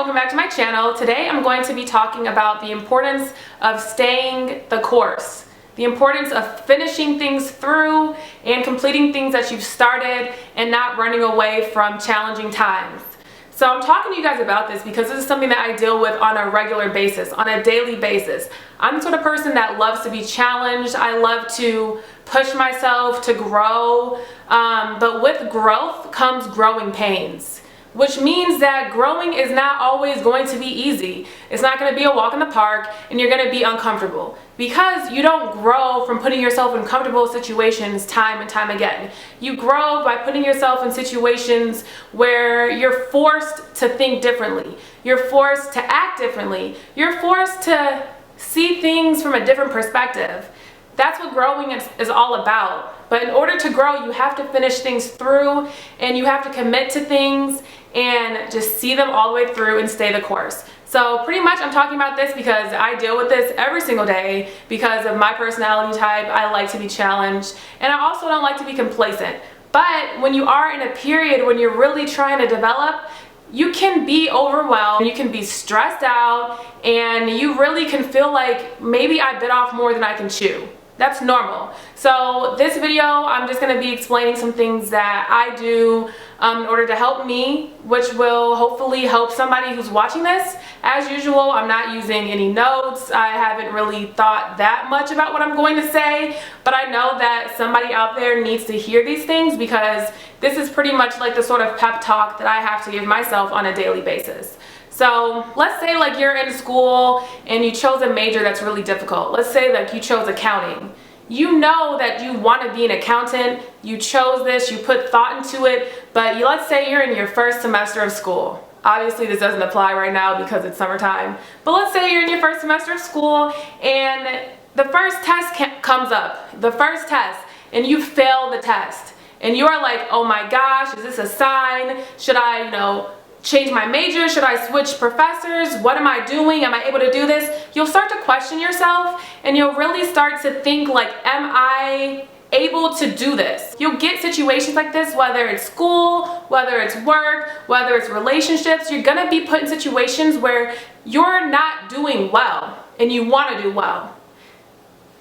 welcome back to my channel. Today I'm going to be talking about the importance of staying the course. The importance of finishing things through and completing things that you've started and not running away from challenging times. So I'm talking to you guys about this because this is something that I deal with on a regular basis, on a daily basis. I'm the sort of person that loves to be challenged. I love to push myself to grow, but with growth comes growing pains. Which means that growing is not always going to be easy. It's not going to be a walk in the park and you're going to be uncomfortable. Because you don't grow from putting yourself in comfortable situations time and time again. You grow by putting yourself in situations where you're forced to think differently. You're forced to act differently. You're forced to see things from a different perspective. That's what growing is all about. But in order to grow, you have to finish things through and you have to commit to things and just see them all the way through and stay the course. So pretty much I'm talking about this because I deal with this every single day because of my personality type. I like to be challenged and I also don't like to be complacent. But when you are in a period when you're really trying to develop, you can be overwhelmed, you can be stressed out, and you really can feel like maybe I bit off more than I can chew. That's normal. So this video, I'm just going to be explaining some things that I do in order to help me, which will hopefully help somebody who's watching this. As usual, I'm not using any notes. I haven't really thought that much about what I'm going to say, but I know that somebody out there needs to hear these things because this is pretty much like the sort of pep talk that I have to give myself on a daily basis. So let's say like you're in school and you chose a major that's really difficult. Let's say like you chose accounting. You know that you want to be an accountant, you chose this, you put thought into it, but let's say you're in your first semester of school. Obviously this doesn't apply right now because it's summertime, but let's say you're in your first semester of school and the first test comes up, the first test, and you fail the test. And you are like, oh my gosh, is this a sign? Should I, change my major? Should I switch professors? What am I doing? Am I able to do this? You'll start to question yourself and you'll really start to think like, am I able to do this? You'll get situations like this, whether it's school, whether it's work, whether it's relationships. You're gonna be put in situations where you're not doing well and you want to do well.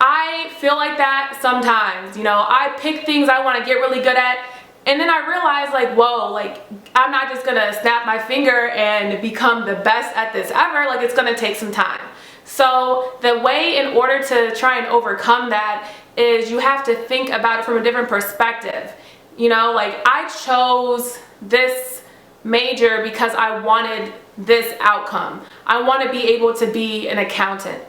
I feel like that sometimes. I pick things I want to get really good at, and then I realize like, whoa, like I'm not just gonna snap my finger and become the best at this ever. Like it's gonna take some time. So the way in order to try and overcome that is you have to think about it from a different perspective. Like I chose this major because I wanted this outcome. I want to be able to be an accountant.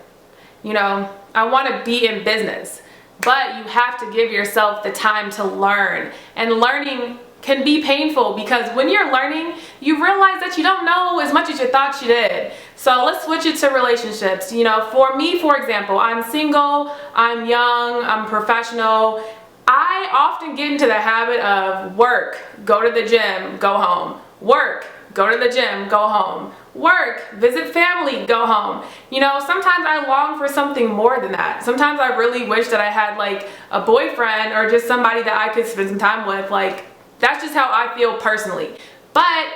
I want to be in business. But you have to give yourself the time to learn. And learning can be painful because when you're learning, you realize that you don't know as much as you thought you did. So let's switch it to relationships. For me, for example, I'm single, I'm young, I'm professional. I often get into the habit of work, go to the gym, go home. Work, go to the gym, go home. Work, visit family, go home. Sometimes I long for something more than that. Sometimes I really wish that I had like a boyfriend or just somebody that I could spend some time with. Like, that's just how I feel personally. But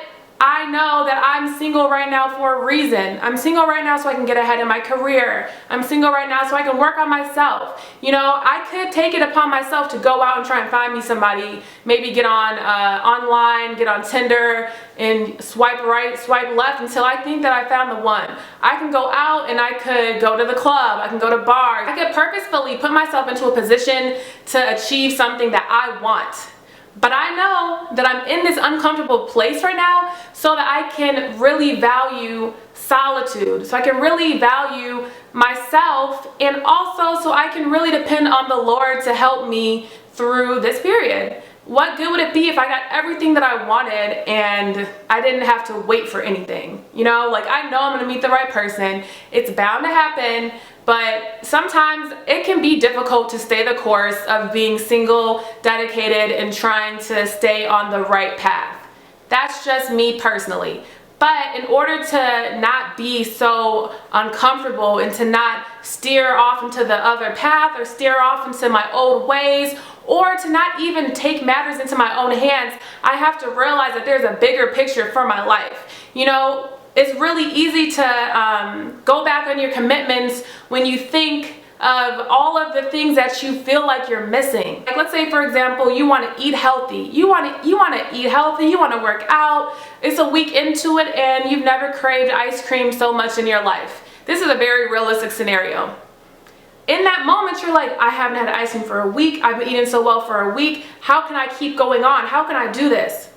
I know that I'm single right now for a reason. I'm single right now so I can get ahead in my career. I'm single right now so I can work on myself. I could take it upon myself to go out and try and find me somebody, maybe get on online, get on Tinder, and swipe right, swipe left until I think that I found the one. I can go out and I could go to the club, I can go to bars. I could purposefully put myself into a position to achieve something that I want. But I know that I'm in this uncomfortable place right now so that I can really value solitude, so I can really value myself, and also so I can really depend on the Lord to help me through this period. What good would it be if I got everything that I wanted and I didn't have to wait for anything? Like I know I'm gonna meet the right person. It's bound to happen, but sometimes it can be difficult to stay the course of being single, dedicated, and trying to stay on the right path. That's just me personally. But in order to not be so uncomfortable and to not steer off into the other path or steer off into my old ways or to not even take matters into my own hands, I have to realize that there's a bigger picture for my life. it's really easy to go back on your commitments when you think of all of the things that you feel like you're missing. Like, let's say, for example, you want to eat healthy. You want to eat healthy, you want to work out. It's a week into it and you've never craved ice cream so much in your life. This is a very realistic scenario. In that moment, you're like, I haven't had ice cream for a week. I've been eating so well for a week. How can I keep going on? How can I do this?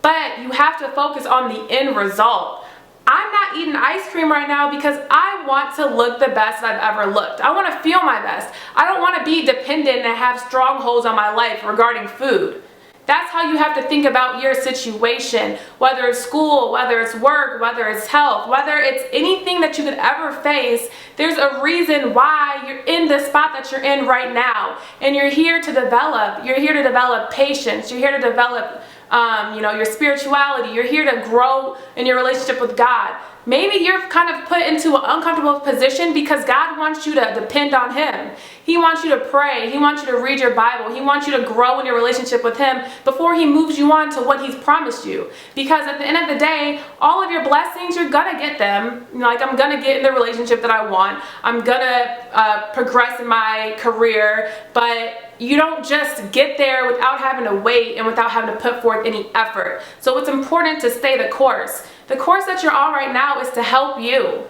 But you have to focus on the end result. I'm not eating ice cream right now because I want to look the best I've ever looked. I want to feel my best. I don't want to be dependent and have strongholds on my life regarding food. That's how you have to think about your situation, whether it's school, whether it's work, whether it's health, whether it's anything that you could ever face. There's a reason why you're in the spot that you're in right now. And you're here to develop. You're here to develop patience. You're here to develop your spirituality. You're here to grow in your relationship with God. Maybe you're kind of put into an uncomfortable position because God wants you to depend on Him. He wants you to pray. He wants you to read your Bible. He wants you to grow in your relationship with Him before He moves you on to what He's promised you. Because at the end of the day, all of your blessings, you're going to get them. Like, I'm going to get in the relationship that I want. I'm going to progress in my career. But you don't just get there without having to wait and without having to put forth any effort. So it's important to stay the course. The course that you're on right now is to help you.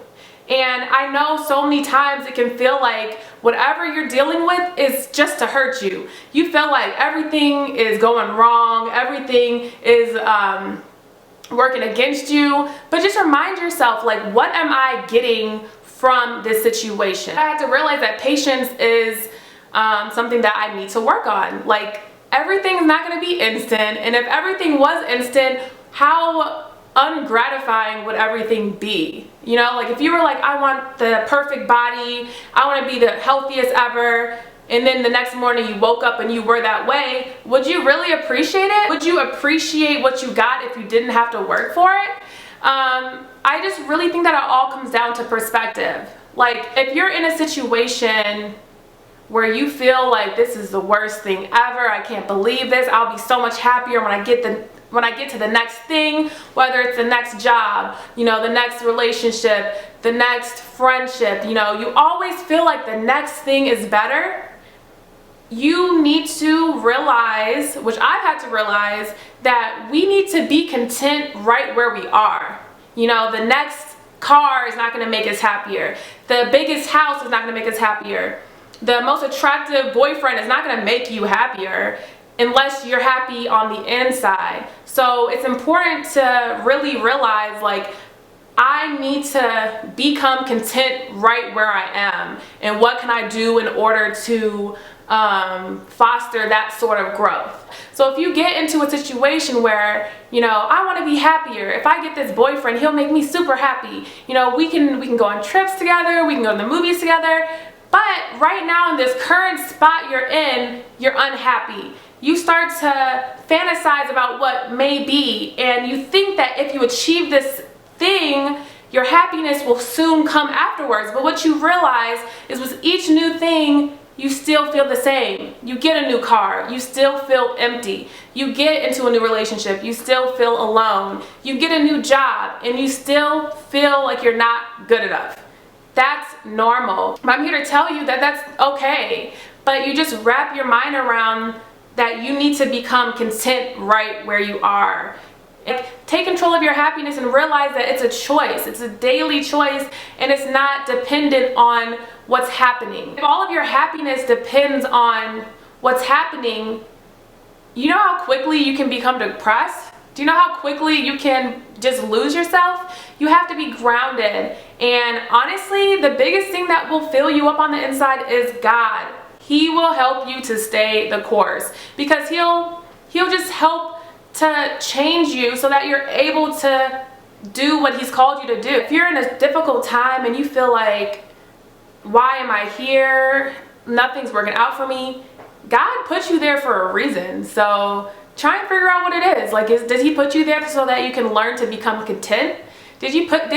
And I know so many times it can feel like whatever you're dealing with is just to hurt you. You feel like everything is going wrong, everything is working against you. But just remind yourself, like, what am I getting from this situation? I had to realize that patience is something that I need to work on. Like, everything is not going to be instant, and if everything was instant, how ungratifying would everything be? You know, like if you were like, I want the perfect body, I want to be the healthiest ever, and then the next morning you woke up and you were that way, would you really appreciate it? Would you appreciate what you got if you didn't have to work for it? I just really think that it all comes down to perspective. Like, if you're in a situation where you feel like this is the worst thing ever, I can't believe this, I'll be so much happier when I get to the next thing, whether it's the next job, the next relationship, the next friendship, you always feel like the next thing is better. You need to realize, which I've had to realize, that we need to be content right where we are. The next car is not going to make us happier. The biggest house is not going to make us happier. The most attractive boyfriend is not going to make you happier unless you're happy on the inside. So it's important to really realize, like, I need to become content right where I am, and what can I do in order to foster that sort of growth. So if you get into a situation where, I want to be happier. If I get this boyfriend, he'll make me super happy. We can go on trips together, we can go to the movies together. But right now in this current spot you're in, you're unhappy. You start to fantasize about what may be, and you think that if you achieve this thing, your happiness will soon come afterwards. But what you realize is with each new thing, you still feel the same. You get a new car, you still feel empty. You get into a new relationship, you still feel alone. You get a new job, and you still feel like you're not good enough. That's normal. But I'm here to tell you that that's okay. But you just wrap your mind around that you need to become content right where you are. Take control of your happiness and realize that it's a choice. It's a daily choice, and it's not dependent on what's happening. If all of your happiness depends on what's happening, you know how quickly you can become depressed? Do you know how quickly you can just lose yourself? You have to be grounded. And honestly, the biggest thing that will fill you up on the inside is God. He will help you to stay the course, because he'll just help to change you so that you're able to do what He's called you to do. If you're in a difficult time and you feel like, why am I here? Nothing's working out for me. God put you there for a reason. So try and figure out what it is. Like, does He put you there so that you can learn to become content? Did He put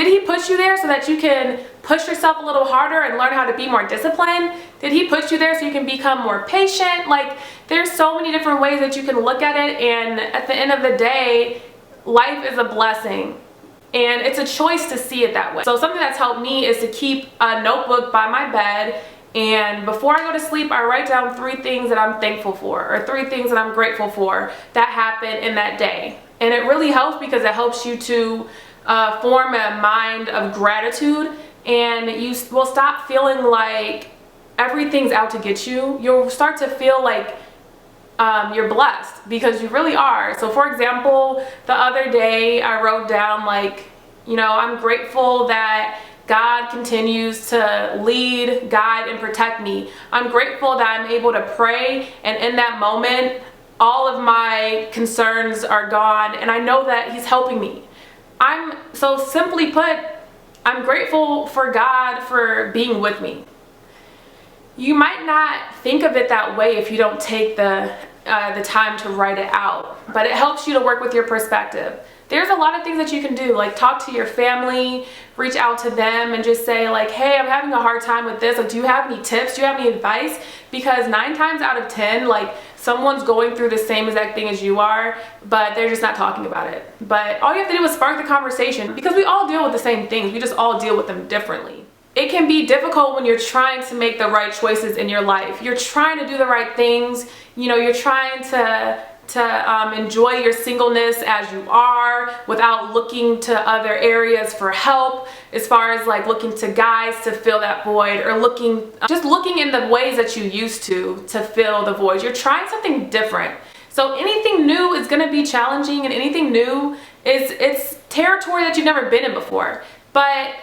you there so that you can push yourself a little harder and learn how to be more disciplined? Did He put you there so you can become more patient? Like, there's so many different ways that you can look at it, and at the end of the day, life is a blessing. And it's a choice to see it that way. So something that's helped me is to keep a notebook by my bed, and before I go to sleep, I write down 3 things that I'm thankful for, or 3 things that I'm grateful for that happened in that day. And it really helps because it helps you to form a mind of gratitude, and you will stop feeling like everything's out to get you. You'll start to feel like you're blessed, because you really are. So for example, the other day I wrote down, like, you know, I'm grateful that God continues to lead, guide, and protect me. I'm grateful that I'm able to pray, and in that moment, all of my concerns are gone, and I know that He's helping me. So simply put, I'm grateful for God for being with me. You might not think of it that way if you don't take the time to write it out, but it helps you to work with your perspective. There's a lot of things that you can do, like talk to your family, reach out to them and just say like, hey, I'm having a hard time with this. Like, do you have any tips? Do you have any advice? Because 9 times out of 10, like, someone's going through the same exact thing as you are, but they're just not talking about it. But all you have to do is spark the conversation, because we all deal with the same things. We just all deal with them differently. It can be difficult when you're trying to make the right choices in your life. You're trying to do the right things. You know, you're trying to enjoy your singleness as you are without looking to other areas for help, as far as like looking to guys to fill that void, or just looking in the ways that you used to fill the void. You're trying something different. So anything new is going to be challenging, and anything new it's territory that you've never been in before. But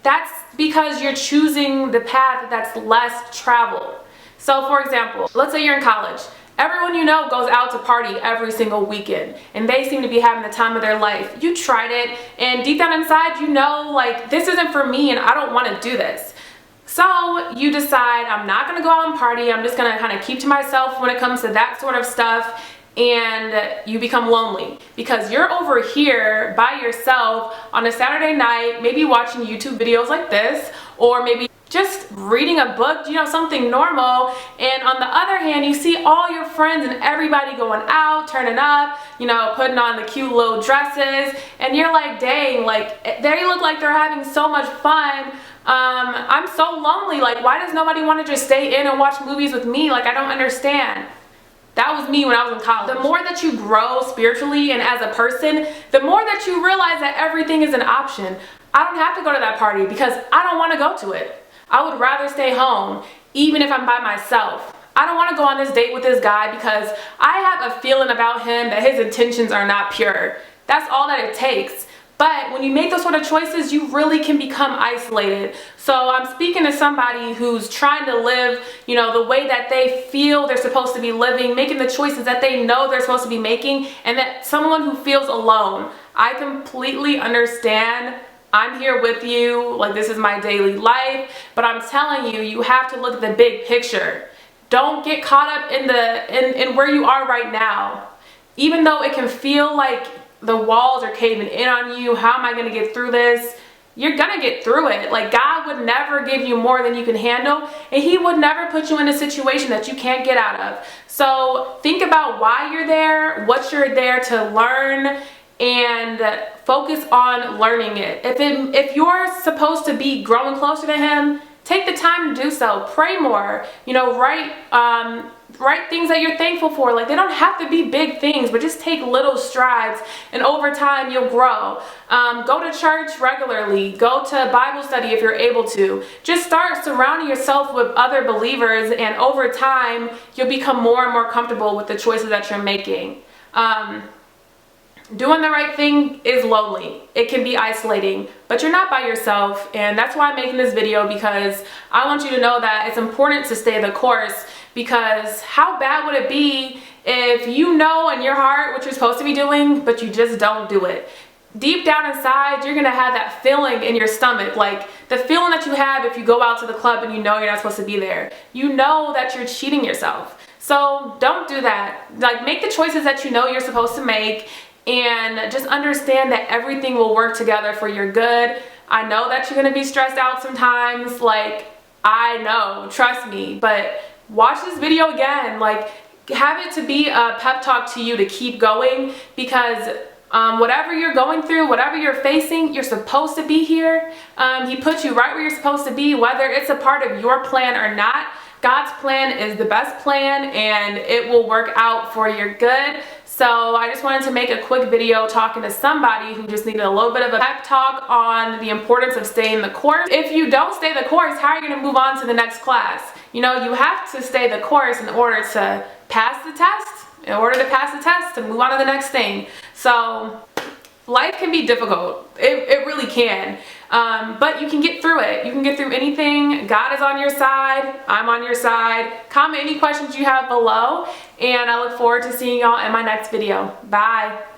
that's because you're choosing the path that's less traveled. So for example, let's say you're in college. Everyone you know goes out to party every single weekend, and they seem to be having the time of their life. You tried it, and deep down inside you know, like, this isn't for me and I don't want to do this. So you decide, I'm not going to go out and party. I'm just going to kind of keep to myself when it comes to that sort of stuff. And you become lonely because you're over here by yourself on a Saturday night, maybe watching YouTube videos like this, or maybe just reading a book, you know, something normal. And on the other hand, you see all your friends and everybody going out, turning up, you know, putting on the cute little dresses, and you're like, dang, like, they look like they're having so much fun. I'm so lonely. Like, why does nobody want to just stay in and watch movies with me? Like, I don't understand. That was me when I was in college. The more that you grow spiritually and as a person, the more that you realize that everything is an option. I don't have to go to that party because I don't want to go to it. I would rather stay home, even if I'm by myself. I don't want to go on this date with this guy because I have a feeling about him that his intentions are not pure. That's all that it takes. But when you make those sort of choices, you really can become isolated. So I'm speaking to somebody who's trying to live, you know, the way that they feel they're supposed to be living, making the choices that they know they're supposed to be making, and that someone who feels alone. I completely understand. I'm here with you, like, this is my daily life, but I'm telling you, you have to look at the big picture. Don't get caught up in where you are right now. Even though it can feel like the walls are caving in on you, how am I going to get through this? You're going to get through it. Like, God would never give you more than you can handle, and He would never put you in a situation that you can't get out of. So think about why you're there, what you're there to learn, and focus on learning it. If you're supposed to be growing closer to Him, take the time to do so. Pray more. You know, write things that you're thankful for. Like, they don't have to be big things, but just take little strides, and over time you'll grow. Go to church regularly. Go to Bible study if you're able to. Just start surrounding yourself with other believers, and over time you'll become more and more comfortable with the choices that you're making. Doing the right thing is lonely. It can be isolating, but you're not by yourself, and that's why I'm making this video, because I want you to know that it's important to stay the course. Because how bad would it be if you know in your heart what you're supposed to be doing, but you just don't do it? Deep down inside, you're gonna have that feeling in your stomach, like the feeling that you have if you go out to the club and you know you're not supposed to be there. You know that you're cheating yourself. So don't do that. Like, make the choices that you know you're supposed to make, and just understand that everything will work together for your good. I know that you're gonna be stressed out sometimes, like, I know, trust me, but watch this video again. Like, have it to be a pep talk to you to keep going, because Whatever you're going through, whatever you're facing, you're supposed to be here. He put you right where you're supposed to be, whether it's a part of your plan or not. God's plan is the best plan, and it will work out for your good. So I just wanted to make a quick video talking to somebody who just needed a little bit of a pep talk on the importance of staying the course. If you don't stay the course, how are you going to move on to the next class? You know, you have to stay the course in order to pass the test, to move on to the next thing. So life can be difficult. It really can. But you can get through it. You can get through anything. God is on your side. I'm on your side. Comment any questions you have below. And I look forward to seeing y'all in my next video. Bye.